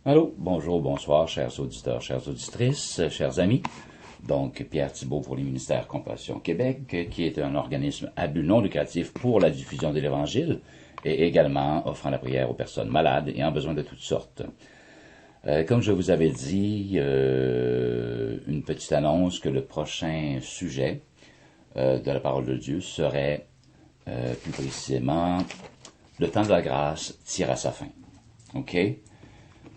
Allô, bonjour, bonsoir, chers auditeurs, chères auditrices, chers amis. Donc, Pierre Thibault pour les ministères Compassion Québec, qui est un organisme à but non lucratif pour la diffusion de l'Évangile et également offrant la prière aux personnes malades et en besoin de toutes sortes. Comme je vous avais dit, une petite annonce que le prochain sujet de la parole de Dieu serait plus précisément le temps de la grâce tire à sa fin. OK?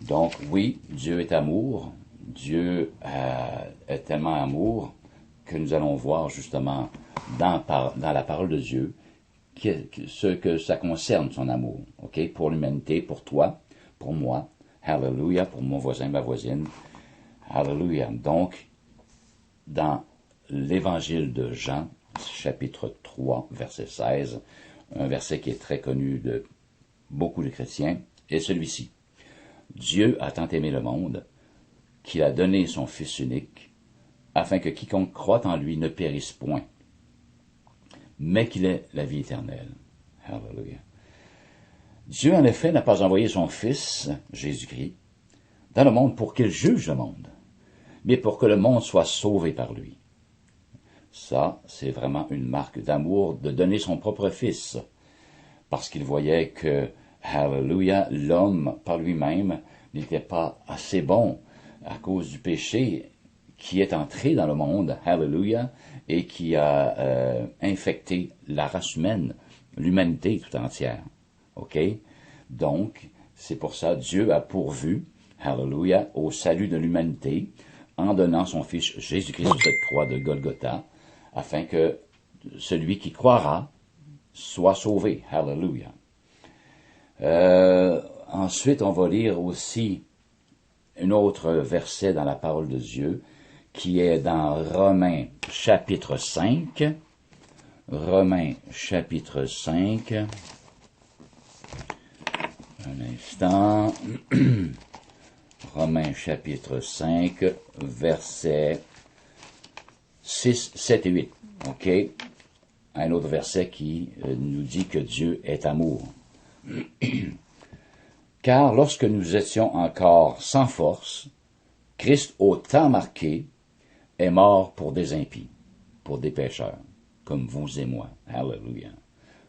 Donc oui, Dieu est amour. Dieu est tellement amour que nous allons voir justement dans la parole de Dieu ce que ça concerne son amour. OK? Pour l'humanité, pour toi, pour moi. Hallelujah, pour mon voisin, ma voisine. Hallelujah. Donc, dans l'évangile de Jean, chapitre 3, verset 16, un verset qui est très connu de beaucoup de chrétiens, est celui-ci. Dieu a tant aimé le monde qu'il a donné son Fils unique, afin que quiconque croit en lui ne périsse point, mais qu'il ait la vie éternelle. Hallelujah. Dieu, en effet, n'a pas envoyé son Fils, Jésus-Christ, dans le monde pour qu'il juge le monde, mais pour que le monde soit sauvé par lui. Ça, c'est vraiment une marque d'amour de donner son propre Fils, parce qu'il voyait que, hallelujah, l'homme par lui-même n'était pas assez bon à cause du péché qui est entré dans le monde, hallelujah, et qui a infecté la race humaine, l'humanité tout entière. OK? Donc, c'est pour ça Dieu a pourvu, hallelujah, au salut de l'humanité en donnant son Fils Jésus-Christ sur cette croix de Golgotha, afin que celui qui croira soit sauvé. Hallelujah. Ensuite, on va lire aussi un autre verset dans la parole de Dieu qui est dans Romains chapitre 5. Romains chapitre 5. Un instant. Romains chapitre 5, versets 6, 7 et 8. OK? Un autre verset qui nous dit que Dieu est amour. Car lorsque nous étions encore sans force, Christ, au temps marqué, est mort pour des impies, pour des pécheurs, comme vous et moi. Hallelujah.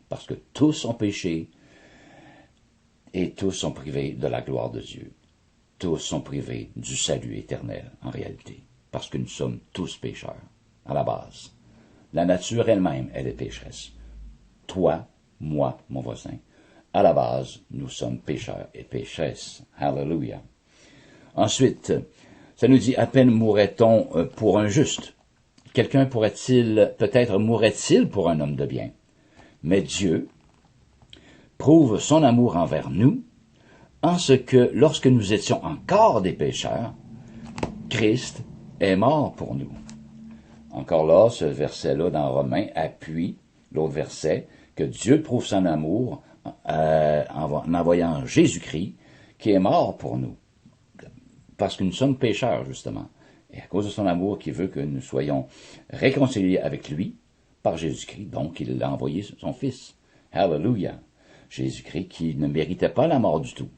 Parce que tous ont péché et tous sont privés de la gloire de Dieu. Tous sont privés du salut éternel, en réalité, parce que nous sommes tous pécheurs, à la base. La nature elle-même, elle est pécheresse. Toi, moi, mon voisin, à la base, nous sommes pécheurs et pécheresses. Hallelujah. Ensuite, ça nous dit, à peine mourrait-on pour un juste. Peut-être mourrait-il pour un homme de bien. Mais Dieu prouve son amour envers nous, en ce que, lorsque nous étions encore des pécheurs, Christ est mort pour nous. Encore là, ce verset-là dans Romains appuie l'autre verset, que Dieu prouve son amour en envoyant Jésus-Christ, qui est mort pour nous. Parce que nous sommes pécheurs, justement. Et à cause de son amour, qui veut que nous soyons réconciliés avec lui, par Jésus-Christ, donc il a envoyé son Fils. Hallelujah. Jésus-Christ qui ne méritait pas la mort du tout,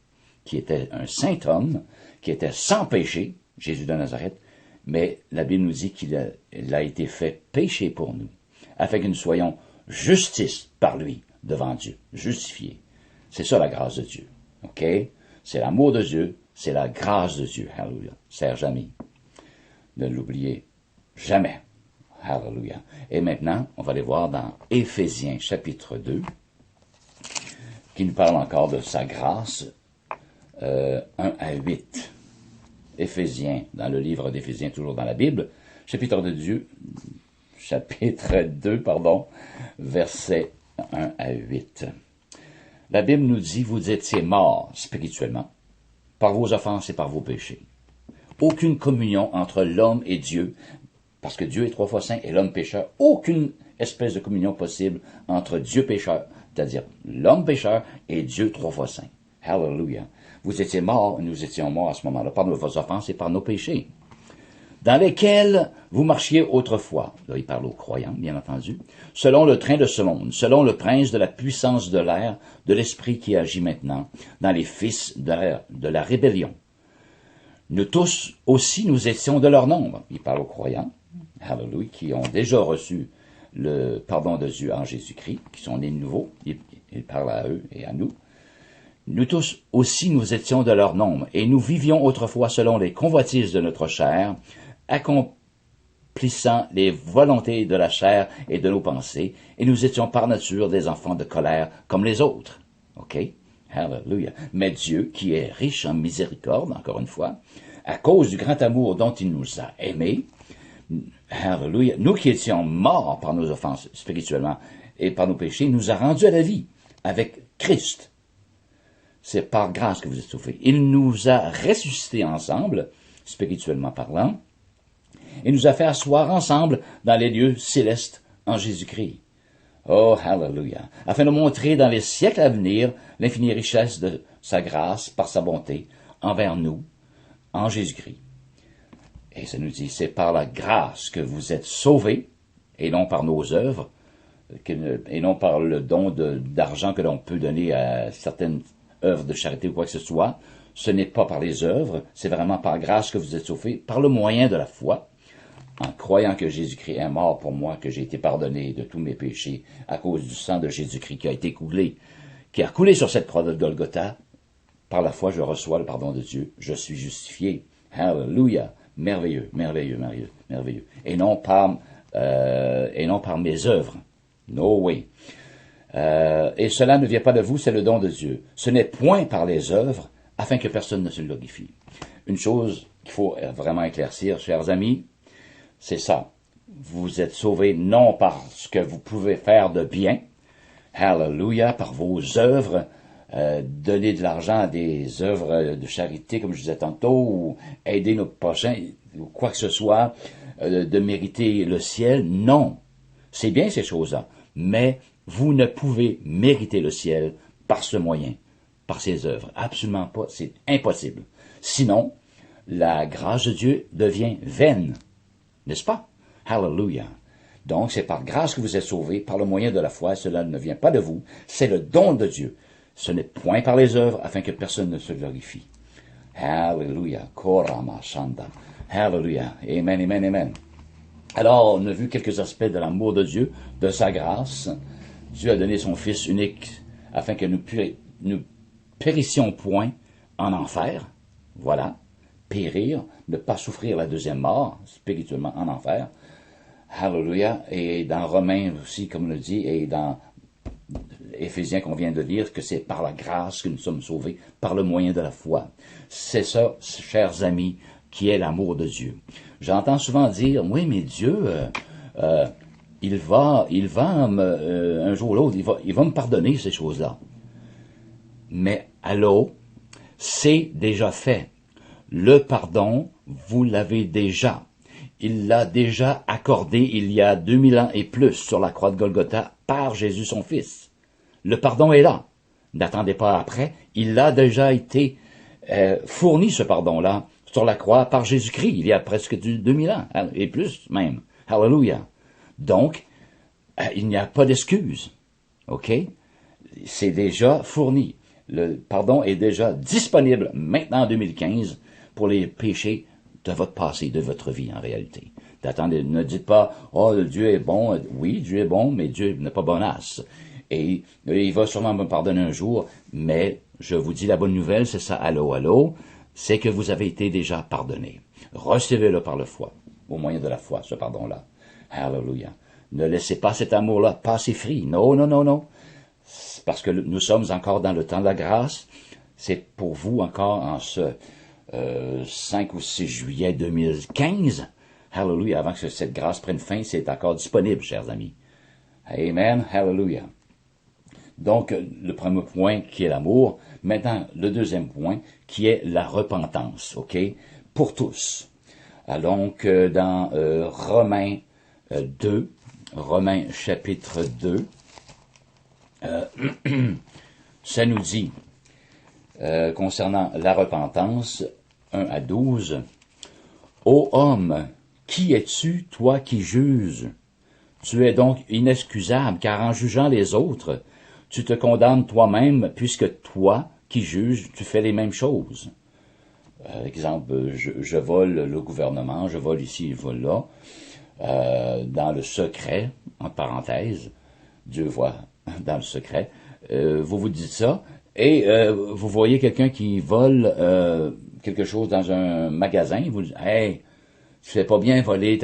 qui était un saint homme, qui était sans péché, Jésus de Nazareth, mais la Bible nous dit qu'il a été fait péché pour nous, afin que nous soyons justice par lui devant Dieu, justifiés. C'est ça la grâce de Dieu. OK? C'est l'amour de Dieu, c'est la grâce de Dieu. Hallelujah. Serge ami, ne l'oubliez jamais. Hallelujah. Et maintenant, on va aller voir dans Éphésiens chapitre 2, qui nous parle encore de sa grâce, 1 à 8. Éphésiens, dans le livre d'Éphésiens, toujours dans la Bible, chapitre 2, versets 1 à 8. La Bible nous dit, vous étiez morts spirituellement, par vos offenses et par vos péchés. Aucune communion entre l'homme et Dieu, parce que Dieu est 3 fois saint et l'homme pécheur, aucune espèce de communion possible entre Dieu pécheur, c'est-à-dire l'homme pécheur et Dieu 3 fois saint. Hallelujah. Vous étiez morts, nous étions morts à ce moment-là, par nos offenses et par nos péchés, dans lesquels vous marchiez autrefois. Là, il parle aux croyants, bien entendu. Selon le train de ce monde, selon le prince de la puissance de l'air, de l'esprit qui agit maintenant, dans les fils de la rébellion, Nous tous aussi, nous étions de leur nombre. Il parle aux croyants, hallelujah, qui ont déjà reçu le pardon de Dieu en Jésus-Christ, qui sont nés de nouveau. Il parle à eux et à nous. Nous tous aussi, nous étions de leur nombre, et nous vivions autrefois selon les convoitises de notre chair, accomplissant les volontés de la chair et de nos pensées, et nous étions par nature des enfants de colère comme les autres. OK? Hallelujah. Mais Dieu, qui est riche en miséricorde, encore une fois, à cause du grand amour dont il nous a aimés, hallelujah, nous qui étions morts par nos offenses spirituellement et par nos péchés, nous a rendus à la vie avec Christ. C'est par grâce que vous êtes sauvés. Il nous a ressuscités ensemble, spirituellement parlant, et nous a fait asseoir ensemble dans les lieux célestes en Jésus-Christ. Oh, hallelujah! Afin de montrer dans les siècles à venir l'infinie richesse de sa grâce par sa bonté envers nous en Jésus-Christ. Et ça nous dit, c'est par la grâce que vous êtes sauvés, et non par nos œuvres, et non par le don d'argent que l'on peut donner à certaines œuvres de charité ou quoi que ce soit. Ce n'est pas par les œuvres, c'est vraiment par grâce que vous êtes sauvés, par le moyen de la foi, en croyant que Jésus-Christ est mort pour moi, que j'ai été pardonné de tous mes péchés à cause du sang de Jésus-Christ qui a été coulé, qui a coulé sur cette croix de Golgotha. Par la foi, je reçois le pardon de Dieu. Je suis justifié. Hallelujah! Merveilleux, merveilleux, merveilleux, merveilleux. Et non par mes œuvres. No way. Et cela ne vient pas de vous, c'est le don de Dieu. Ce n'est point par les œuvres, afin que personne ne se glorifie. Une chose qu'il faut vraiment éclaircir, chers amis, c'est ça. Vous êtes sauvés non par ce que vous pouvez faire de bien, hallelujah, par vos œuvres, donner de l'argent à des œuvres de charité, comme je disais tantôt, ou aider nos prochains, ou quoi que ce soit, de mériter le ciel. Non. C'est bien ces choses-là. Mais vous ne pouvez mériter le ciel par ce moyen, par ces œuvres. Absolument pas. C'est impossible. Sinon, la grâce de Dieu devient vaine. N'est-ce pas? Hallelujah. Donc, c'est par grâce que vous êtes sauvés, par le moyen de la foi. Cela ne vient pas de vous. C'est le don de Dieu. Ce n'est point par les œuvres, afin que personne ne se glorifie. Hallelujah. Korama Shanda. Hallelujah. Amen, amen, amen. Alors, on a vu quelques aspects de l'amour de Dieu, de sa grâce. Dieu a donné son Fils unique afin que nous périssions point en enfer. Voilà. Périr, ne pas souffrir la deuxième mort, spirituellement en enfer. Hallelujah. Et dans Romains aussi, comme on le dit, et dans Éphésiens qu'on vient de lire, que c'est par la grâce que nous sommes sauvés, par le moyen de la foi. C'est ça, chers amis, qui est l'amour de Dieu. J'entends souvent dire, oui, mais Dieu, il va un jour ou l'autre, il va me pardonner ces choses-là. Mais allô, c'est déjà fait. Le pardon, vous l'avez déjà. Il l'a déjà accordé il y a 2000 ans et plus sur la croix de Golgotha par Jésus son Fils. Le pardon est là. N'attendez pas après. Il a déjà été fourni, ce pardon-là, sur la croix par Jésus-Christ, il y a presque 2000 ans, et plus même. Hallelujah. Donc, il n'y a pas d'excuse. OK? C'est déjà fourni. Le pardon est déjà disponible maintenant en 2015 pour les péchés de votre passé, de votre vie en réalité. Attendez, ne dites pas, oh, Dieu est bon. Oui, Dieu est bon, mais Dieu n'est pas bonasse. Et il va sûrement me pardonner un jour, mais je vous dis la bonne nouvelle, c'est ça, allô, allô, c'est que vous avez été déjà pardonné. Recevez-le par la foi, au moyen de la foi, ce pardon-là. Hallelujah. Ne laissez pas cet amour-là passer free. Non, non, non, non. C'est parce que nous sommes encore dans le temps de la grâce. C'est pour vous encore en ce 5 ou 6 juillet 2015. Hallelujah. Avant que cette grâce prenne fin, c'est encore disponible, chers amis. Amen. Hallelujah. Donc, le premier point qui est l'amour. Maintenant, le deuxième point qui est la repentance, OK? Pour tous. Donc, dans Romains 2, Romains chapitre 2, ça nous dit, concernant la repentance, 1 à 12, « Ô homme, qui es-tu, toi qui juges? Tu es donc inexcusable, car en jugeant les autres, tu te condamnes toi-même, puisque toi, qui juges, tu fais les mêmes choses. » Exemple, je vole le gouvernement, je vole ici, je vole là, dans le secret, en parenthèse, Dieu voit dans le secret, vous vous dites ça, et vous voyez quelqu'un qui vole quelque chose dans un magasin, vous dites, hey, tu fais pas bien voler,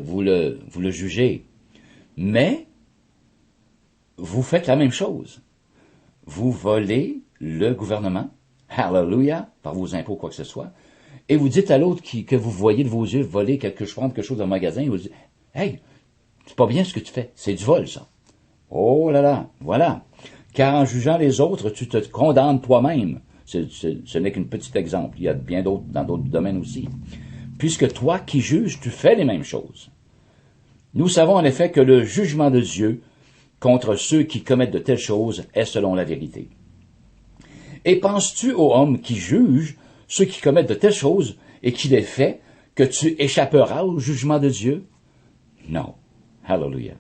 vous le jugez. Mais, vous faites la même chose. Vous volez le gouvernement, hallelujah, par vos impôts, quoi que ce soit, et vous dites à l'autre que vous voyez de vos yeux voler prendre quelque chose dans le magasin, et vous dites, hey, c'est pas bien ce que tu fais, c'est du vol, ça. Oh là là, voilà. Car en jugeant les autres, tu te condamnes toi-même. Ce n'est qu'un petit exemple. Il y a bien d'autres dans d'autres domaines aussi. Puisque toi qui juges, tu fais les mêmes choses. Nous savons en effet que le jugement de Dieu contre ceux qui commettent de telles choses est selon la vérité. Et penses-tu aux hommes qui jugent ceux qui commettent de telles choses et qui les fait, que tu échapperas au jugement de Dieu? Non. Hallelujah.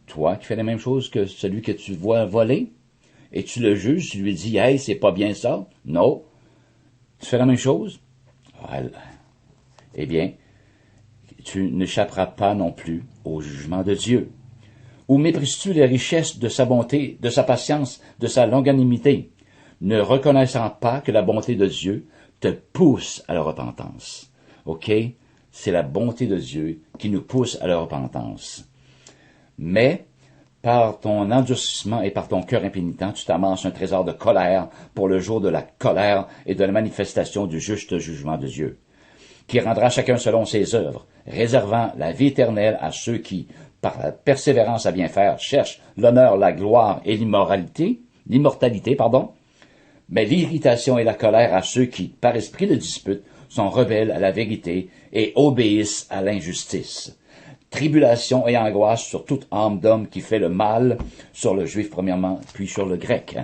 Toi qui fais la même chose que celui que tu vois voler, et tu le juges, tu lui dis, hey, c'est pas bien ça. Non. Tu fais la même chose? Eh bien, tu n'échapperas pas non plus au jugement de Dieu. Ou méprises-tu les richesses de sa bonté, de sa patience, de sa longanimité, ne reconnaissant pas que la bonté de Dieu te pousse à la repentance? OK? C'est la bonté de Dieu qui nous pousse à la repentance. Mais, par ton endurcissement et par ton cœur impénitent, tu t'amasses un trésor de colère pour le jour de la colère et de la manifestation du juste jugement de Dieu, qui rendra chacun selon ses œuvres, réservant la vie éternelle à ceux qui, par la persévérance à bien faire, cherchent l'honneur, la gloire et l'immortalité, mais l'irritation et la colère à ceux qui, par esprit de dispute, sont rebelles à la vérité et obéissent à l'injustice. Tribulation et angoisse sur toute âme d'homme qui fait le mal, sur le juif premièrement, puis sur le grec.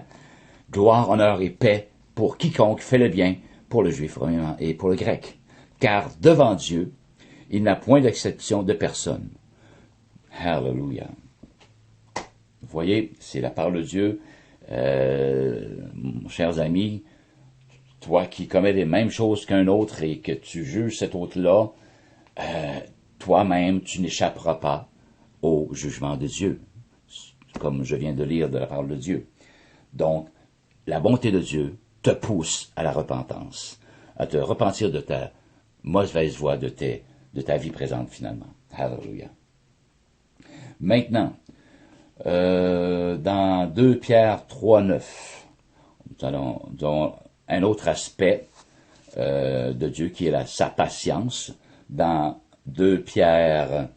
Gloire, honneur et paix pour quiconque fait le bien, pour le juif premièrement et pour le grec. Car devant Dieu, il n'a point d'exception de personne. Hallelujah. Vous voyez, c'est la parole de Dieu. Chers amis, toi qui commets les mêmes choses qu'un autre et que tu juges cet autre-là, toi-même, tu n'échapperas pas au jugement de Dieu, comme je viens de lire de la parole de Dieu. Donc, la bonté de Dieu te pousse à la repentance, à te repentir de ta mauvaise voie, de ta vie présente finalement. Hallelujah. Maintenant, dans 2 Pierre 3,9, nous allons un autre aspect de Dieu qui est sa patience. Dans 2 Pierre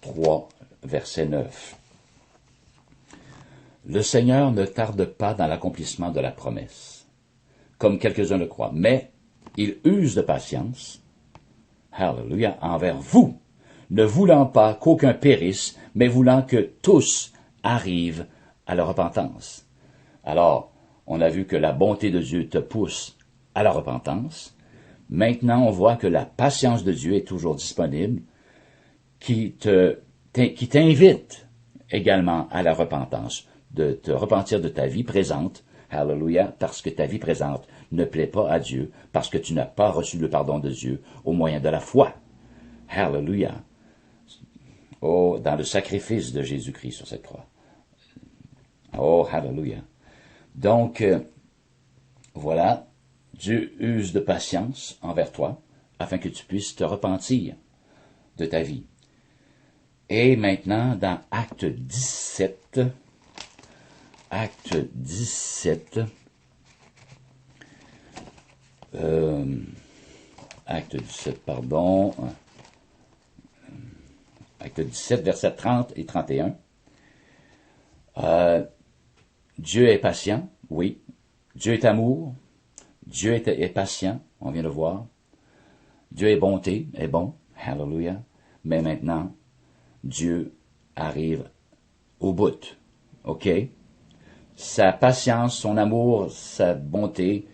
3, verset 9. Le Seigneur ne tarde pas dans l'accomplissement de la promesse, comme quelques-uns le croient, mais il use de patience, hallelujah, envers vous, ne voulant pas qu'aucun périsse, mais voulant que tous arrivent à la repentance. Alors, on a vu que la bonté de Dieu te pousse à la repentance. Maintenant, on voit que la patience de Dieu est toujours disponible, qui t'invite également à la repentance, de te repentir de ta vie présente, hallelujah, parce que ta vie présente ne plaît pas à Dieu, parce que tu n'as pas reçu le pardon de Dieu au moyen de la foi. Hallelujah. Oh, dans le sacrifice de Jésus-Christ sur cette croix. Oh, hallelujah. Donc, voilà, Dieu use de patience envers toi, afin que tu puisses te repentir de ta vie. Et maintenant, dans Acte 17, Acte 17, versets 30 et 31. Dieu est patient, oui. Dieu est amour. Dieu est patient, on vient de voir. Dieu est bonté, est bon, hallelujah. Mais maintenant, Dieu arrive au bout, ok? Sa patience, son amour, sa bonté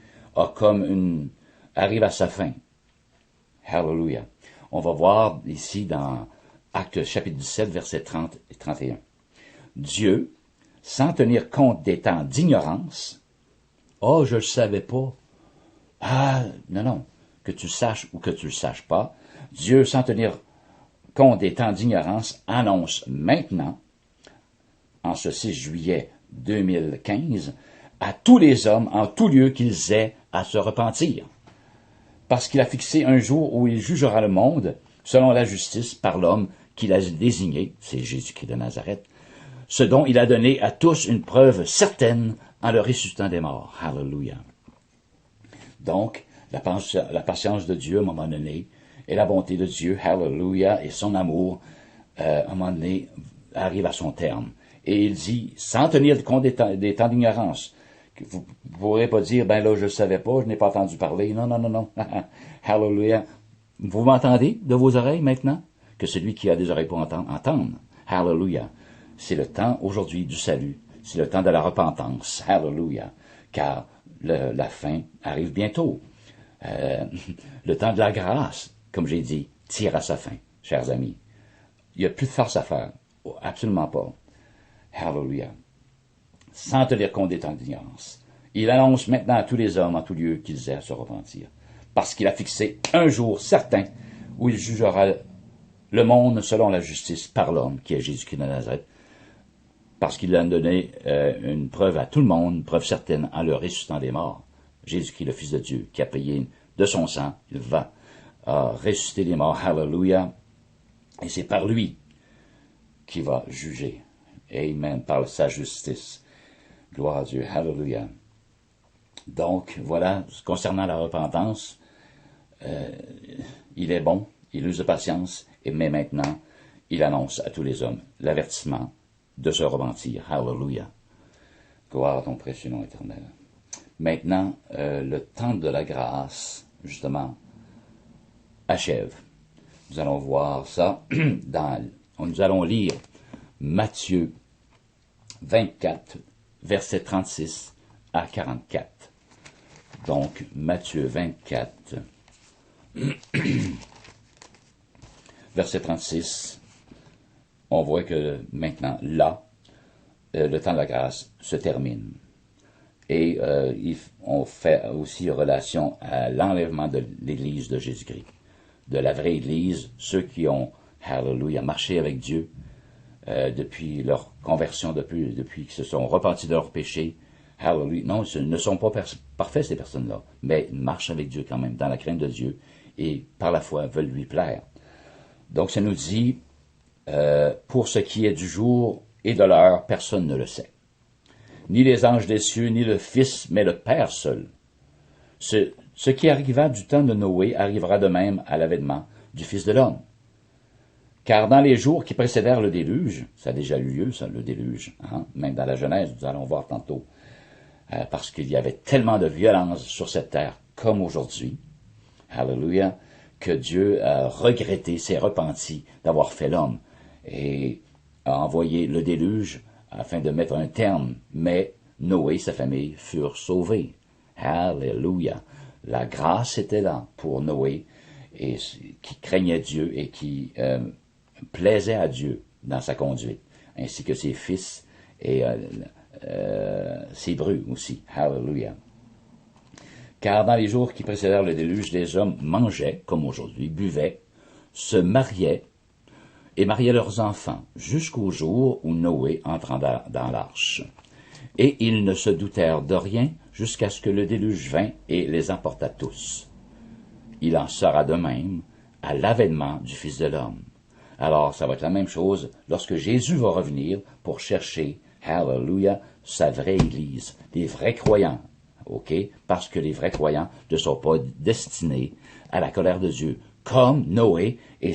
arrive à sa fin. Hallelujah. On va voir ici dans Actes chapitre 17, versets 30 et 31. Dieu, sans tenir compte des temps d'ignorance, Oh, je le savais pas. Ah, non, non. Que tu le saches ou que tu le saches pas, Dieu, sans tenir compte des temps d'ignorance, annonce maintenant, en ce 6 juillet 2015, à tous les hommes, en tout lieu, qu'ils aient à se repentir. Parce qu'il a fixé un jour où il jugera le monde, selon la justice, par l'homme qu'il a désigné, c'est Jésus-Christ de Nazareth, ce dont il a donné à tous une preuve certaine en le ressuscitant des morts. Hallelujah. Donc, la patience de Dieu, à un moment donné, et la bonté de Dieu, hallelujah, et son amour, à un moment donné, arrive à son terme. Et il dit, sans tenir compte des temps d'ignorance, vous ne pourrez pas dire, ben là, je ne savais pas, je n'ai pas entendu parler. Non, non, non, non. Hallelujah. Vous m'entendez de vos oreilles maintenant? Que celui qui a des oreilles pour entendre, entende. Hallelujah. C'est le temps aujourd'hui du salut. C'est le temps de la repentance. Hallelujah. Car la fin arrive bientôt. Le temps de la grâce, comme j'ai dit, tire à sa fin, chers amis. Il n'y a plus de farce à faire. Absolument pas. Hallelujah. Sans tenir compte des temps d'ignorance. Il annonce maintenant à tous les hommes en tout lieu qu'ils aient à se repentir. Parce qu'il a fixé un jour certain où il jugera le monde selon la justice par l'homme, qui est Jésus-Christ de Nazareth. Parce qu'il a donné une preuve à tout le monde, une preuve certaine en le ressuscitant des morts. Jésus-Christ, le Fils de Dieu, qui a payé de son sang, il va ressusciter les morts. Hallelujah. Et c'est par lui qu'il va juger. Amen. Par sa justice. Gloire à Dieu. Hallelujah. Donc, voilà, concernant la repentance, il est bon, il use de patience, mais maintenant, il annonce à tous les hommes l'avertissement de se repentir. Hallelujah. Gloire à ton précieux nom éternel. Maintenant, le temps de la grâce, justement, achève. Nous allons voir ça nous allons lire Matthieu 24, versets 36 à 44. Donc, Matthieu 24, verset 36, on voit que maintenant, là, le temps de la grâce se termine. Et on fait aussi relation à l'enlèvement de l'Église de Jésus-Christ, de la vraie Église, ceux qui ont, hallelujah, marché avec Dieu depuis leur conversion, depuis qu'ils se sont repentis de leurs péchés. Hallelujah. Non, ce ne sont pas parfaits, ces personnes-là, mais ils marchent avec Dieu quand même, dans la crainte de Dieu, et par la foi veulent lui plaire. Donc, ça nous dit, pour ce qui est du jour et de l'heure, personne ne le sait. Ni les anges des cieux, ni le Fils, mais le Père seul. Ce qui arriva du temps de Noé arrivera de même à l'avènement du Fils de l'homme. Car dans les jours qui précédèrent le déluge, ça a déjà eu lieu, ça, le déluge, même dans la Genèse, nous allons voir tantôt, parce qu'il y avait tellement de violence sur cette terre comme aujourd'hui, hallelujah, que Dieu a regretté, s'est repenti d'avoir fait l'homme et a envoyé le déluge afin de mettre un terme. Mais Noé et sa famille furent sauvés. Hallelujah. La grâce était là pour Noé, et qui craignait Dieu et qui plaisait à Dieu dans sa conduite, ainsi que ses fils et ses brus aussi. Hallelujah. Car dans les jours qui précédèrent le déluge, les hommes mangeaient, comme aujourd'hui, buvaient, se mariaient et mariaient leurs enfants, jusqu'au jour où Noé entra dans l'arche. Et ils ne se doutèrent de rien jusqu'à ce que le déluge vînt et les emporta tous. Il en sera de même à l'avènement du Fils de l'homme. Alors, ça va être la même chose lorsque Jésus va revenir pour chercher, hallelujah, sa vraie Église, des vrais croyants, ok? Parce que les vrais croyants ne sont pas destinés à la colère de Dieu, comme Noé et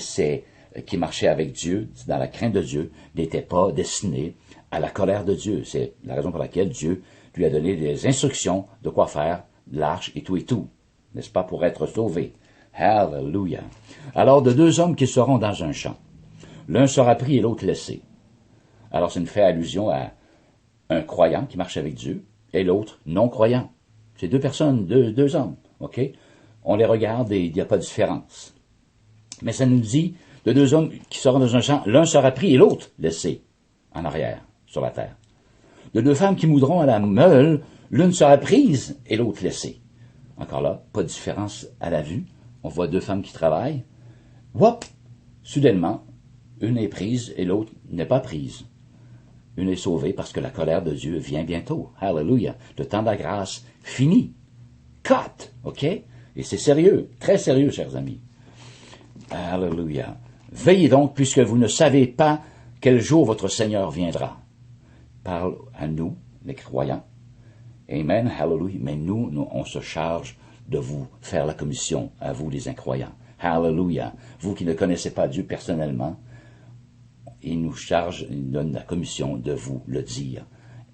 qui marchaient avec Dieu, dans la crainte de Dieu, n'étaient pas destinés à la colère de Dieu. C'est la raison pour laquelle Dieu lui a donné des instructions de quoi faire, l'arche et tout, n'est-ce pas, pour être sauvé. Hallelujah. Alors, de deux hommes qui seront dans un champ, l'un sera pris et l'autre laissé. Alors, ça nous fait allusion à un croyant qui marche avec Dieu et l'autre non-croyant. C'est deux personnes, deux hommes, ok? On les regarde et il n'y a pas de différence. Mais ça nous dit, de deux hommes qui seront dans un champ, l'un sera pris et l'autre laissé en arrière, sur la terre. De deux femmes qui moudront à la meule, L'une sera prise et l'autre laissée. Encore là, pas de différence à la vue. On voit deux femmes qui travaillent. Whoop! Soudainement, une est prise et l'autre n'est pas prise. Une est sauvée parce que la colère de Dieu vient bientôt. Hallelujah. Le temps de la grâce fini. Cut! OK? Et c'est sérieux, très sérieux, chers amis. Hallelujah. Veillez donc, puisque vous ne savez pas quel jour votre Seigneur viendra. Parle à nous, les croyants. Amen, hallelujah. Mais nous, on se charge de vous faire la commission, à vous les incroyants. Hallelujah. Vous qui ne connaissez pas Dieu personnellement, il nous charge, il donne la commission de vous le dire,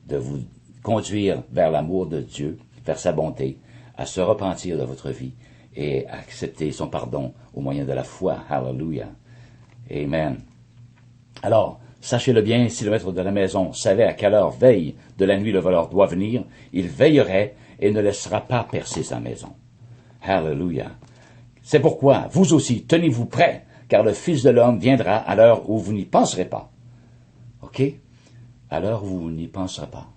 de vous conduire vers l'amour de Dieu, vers sa bonté, à se repentir de votre vie et à accepter son pardon au moyen de la foi. Hallelujah. Amen. Alors, sachez-le bien, si le maître de la maison savait à quelle heure veille de la nuit le voleur doit venir, il veillerait et ne laissera pas percer sa maison. Hallelujah. C'est pourquoi, vous aussi, tenez-vous prêts, car le Fils de l'homme viendra à l'heure où vous n'y penserez pas. OK? À l'heure où vous n'y penserez pas.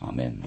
Amen.